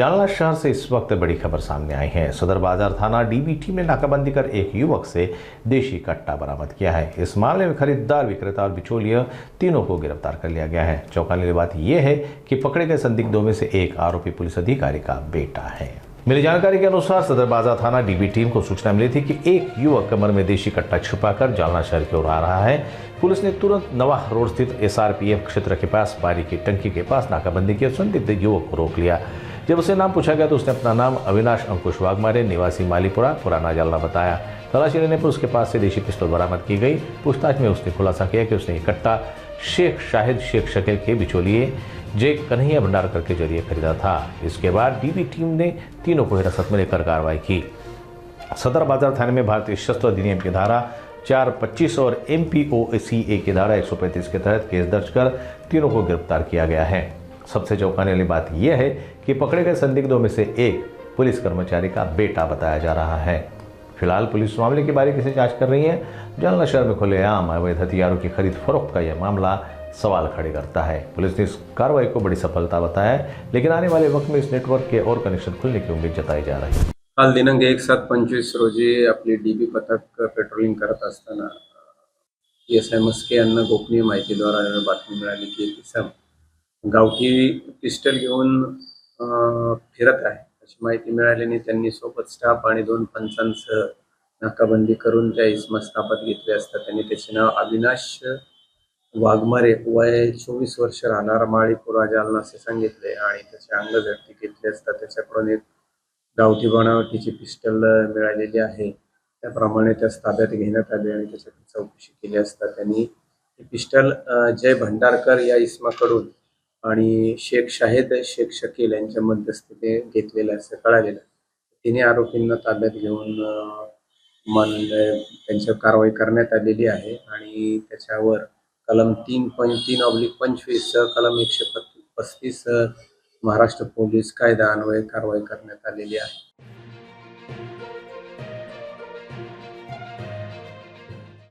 जालना शहर से इस वक्त बड़ी खबर सामने आई है। सदर बाजार थाना डीबीटी में नाकाबंदी कर एक युवक से देशी कट्टा बरामद किया है। इस मामले में खरीदार, विक्रेता और बिचौलिया तीनों को गिरफ्तार कर लिया गया है। चौंकाने वाली बात यह है कि पकड़े गए संदिग्धों में से एक आरोपी पुलिस अधिकारी का बेटा है। मिली जानकारी के अनुसार सदर बाजार थाना डीबी टीम को सूचना मिली थी कि एक युवक कमर में देशी कट्टा छुपाकर जालना शहर की ओर आ रहा है। पुलिस ने तुरंत नवाह रोड स्थित SRPF क्षेत्र के पास बारी की टंकी के पास नाकाबंदी की और संदिग्ध युवक को रोक लिया। जब उसे नाम पूछा गया तो उसने अपना नाम अविनाश अंकुश वाघमारे, निवासी मालीपुरा, पुराना जालना बताया। तलाशी लेने पर उसके पास से देशी पिस्तौल बरामद की गई। पूछताछ में उसने खुलासा किया कि उसने कट्टा शेख शाहिद शेख शकील के बिचौलिए जे कन्हैया भंडारकर के जरिए खरीदा था। इसके बाद डीबी टीम ने तीनों को हिरासत में लेकर कार्रवाई की। सदर बाजार थाने में भारतीय शस्त्र अधिनियम की धारा 425 और MPOCA की धारा 135 के तहत केस दर्ज कर तीनों को गिरफ्तार किया गया है। सबसे चौंकाने वाली बात यह है कि पकड़े गए संदिग्धों में से एक पुलिस कर्मचारी का बेटा बताया जा रहा है। फिलहाल पुलिस मामले की बारीकी से जांच कर रही है। जालना शहर में खुलेआम अवैध हथियारों की खरीद फरोख्त का यह मामला सवाल खड़े करता है। पुलिस ने इस कार्रवाई को बड़ी सफलता बताया है, लेकिन आने वाले वक्त में इस नेटवर्क के और कनेक्शन खुलने की उम्मीद जताई जा रही है। काल दिनांक 1/7/25 रोजी आपली डीबी पथक पेट्रोलिंग करत असताना PSI मस्के यांना गोपनीय माहितीद्वारे बातमी मिळाली की एक इसम गावठी पिस्टल घेऊन फिरत आहे अशी माहिती मिळाल्याने त्यांनी सोबत स्टाफ आणि 2 पंचांसह नाकाबंदी करून त्या इसमास ताब्यात घेतले असता त्यांनी त्याचे नाव अविनाश वाघमारे वय 24 वर्ष राहणार माळीपुरा जालना असे सांगितले आणि त्याचे अंग झडती घेतले असता त्याच्याकडून एक गावठी बनावटीची पिस्टल मिळालेली आहे। त्याप्रमाणे त्यास ताब्यात घेण्यात आले आणि त्याच्याकडे चौकशी केली असता त्यांनी ही पिस्टल जय भंडारकर या इसमाकडून आणि शेख शाहिद शेख शकील यांच्या मध्यस्थीने घेतलेलं असं कळालेलं। तिन्ही आरोपींना ताब्यात घेऊन त्यांच्यावर कारवाई करण्यात आलेली आहे आणि त्याच्यावर कलम 3.3/25 कलम 135 महाराष्ट्र पोलीस कायदा अन्वये कारवाई करण्यात आलेली आहे।